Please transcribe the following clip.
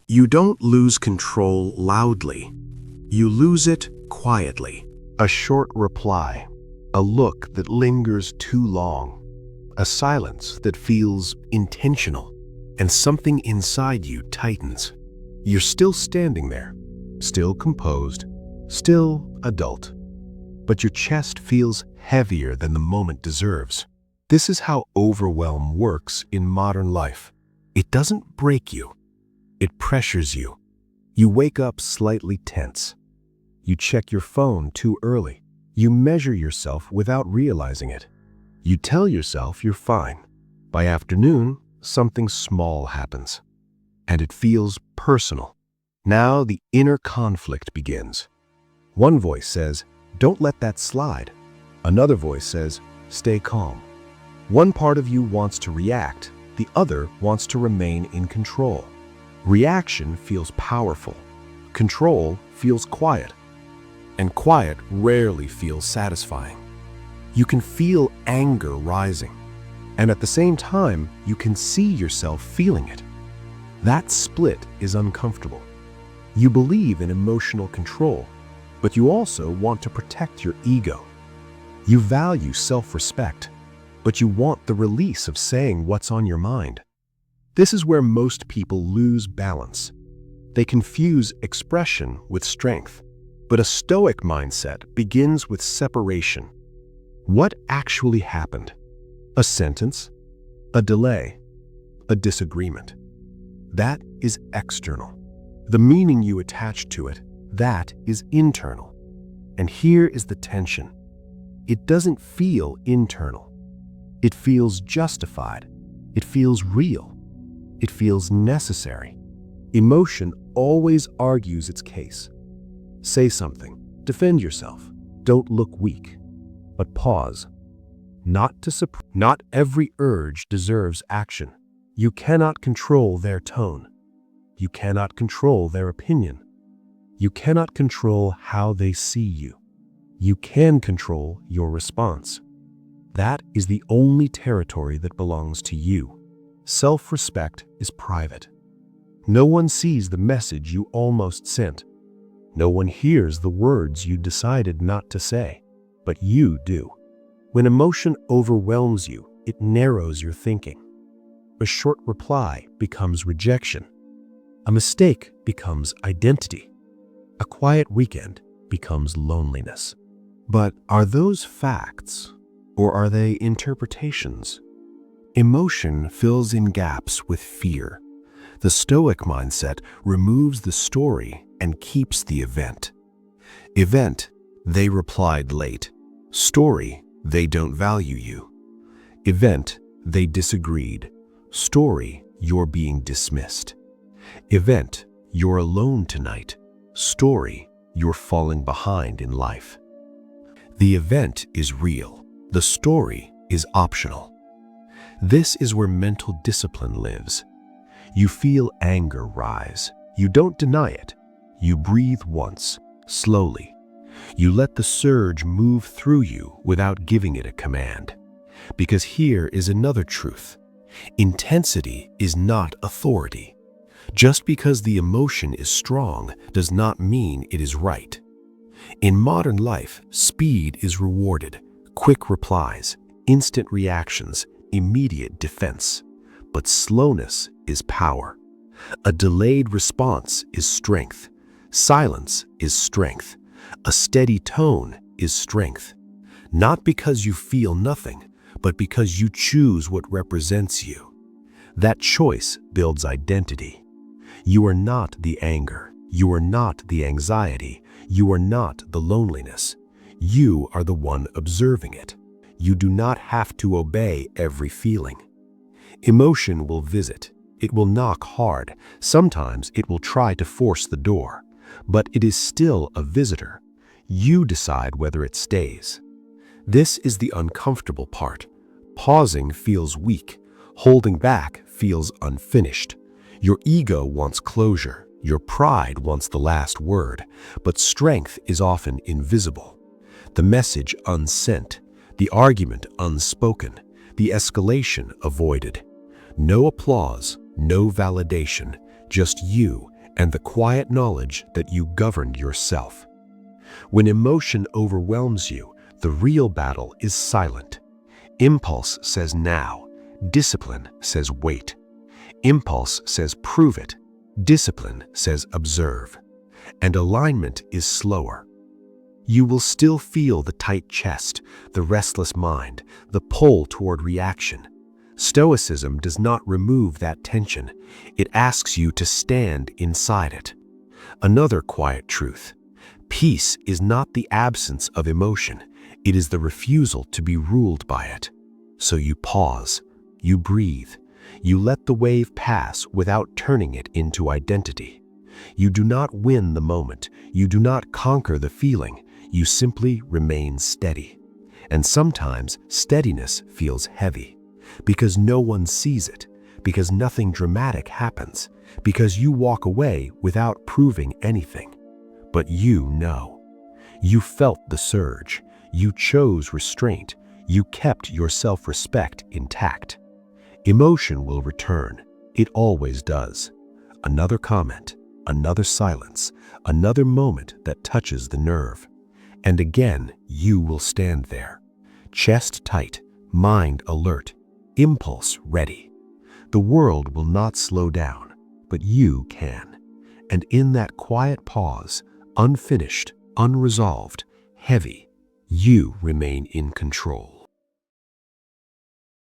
You don't lose control loudly. You lose it quietly. A short reply, a look that lingers too long, a silence that feels intentional, and something inside you tightens. You're still standing there, still composed, still adult, but your chest feels heavier than the moment deserves. This is how overwhelm works in modern life. It doesn't break you. It pressures you. You wake up slightly tense. You check your phone too early. You measure yourself without realizing it. You tell yourself you're fine. By afternoon, something small happens, and it feels personal. Now the inner conflict begins. One voice says, "Don't let that slide." Another voice says, "Stay calm." One part of you wants to react, the other wants to remain in control. Reaction feels powerful. Control feels quiet. And quiet rarely feels satisfying. You can feel anger rising, and at the same time, you can see yourself feeling it. That split is uncomfortable. You believe in emotional control, but you also want to protect your ego. You value self-respect, but you want the release of saying what's on your mind. This is where most people lose balance. They confuse expression with strength. But a Stoic mindset begins with separation. What actually happened? A sentence? A delay? A disagreement? That is external. The meaning you attach to it, that is internal. And here is the tension. It doesn't feel internal. It feels justified. It feels real. It feels necessary. Emotion always argues its case. Say something. Defend yourself. Don't look weak. But pause. Not every urge deserves action. You cannot control their tone. You cannot control their opinion. You cannot control how they see you. You can control your response. That is the only territory that belongs to you. Self-respect is private. No one sees the message you almost sent. No one hears the words you decided not to say, but you do. When emotion overwhelms you, it narrows your thinking. A short reply becomes rejection. A mistake becomes identity. A quiet weekend becomes loneliness. But are those facts, or are they interpretations? Emotion fills in gaps with fear. The Stoic mindset removes the story and keeps the event. Event, they replied late. Story, they don't value you. Event, they disagreed. Story, you're being dismissed. Event, you're alone tonight. Story, you're falling behind in life. The event is real. The story is optional. This is where mental discipline lives. You feel anger rise. You don't deny it. You breathe once, slowly. You let the surge move through you without giving it a command. Because here is another truth. Intensity is not authority. Just because the emotion is strong does not mean it is right. In modern life, speed is rewarded. Quick replies, instant reactions, immediate defense. But slowness is power. A delayed response is strength. Silence is strength. A steady tone is strength. Not because you feel nothing, but because you choose what represents you. That choice builds identity. You are not the anger. You are not the anxiety. You are not the loneliness. You are the one observing it. You do not have to obey every feeling. Emotion will visit. It will knock hard. Sometimes it will try to force the door. But it is still a visitor. You decide whether it stays. This is the uncomfortable part. Pausing feels weak. Holding back feels unfinished. Your ego wants closure. Your pride wants the last word. But strength is often invisible. The message unsent. The argument unspoken. The escalation avoided. No applause, no validation, just you and the quiet knowledge that you governed yourself. When emotion overwhelms you, the real battle is silent. Impulse says now. Discipline says wait. Impulse says prove it. Discipline says observe. And alignment is slower. You will still feel the tight chest, the restless mind, the pull toward reaction. Stoicism does not remove that tension. It asks you to stand inside it. Another quiet truth. Peace is not the absence of emotion. It is the refusal to be ruled by it. So you pause, you breathe, you let the wave pass without turning it into identity. You do not win the moment. You do not conquer the feeling. You simply remain steady. And sometimes steadiness feels heavy, because no one sees it, because nothing dramatic happens, because you walk away without proving anything. But you know. You felt the surge. You chose restraint. You kept your self-respect intact. Emotion will return. It always does. Another comment, another silence, another moment that touches the nerve. And again, you will stand there. Chest tight, mind alert, impulse ready. The world will not slow down, but you can. And in that quiet pause, unfinished, unresolved, heavy, you remain in control.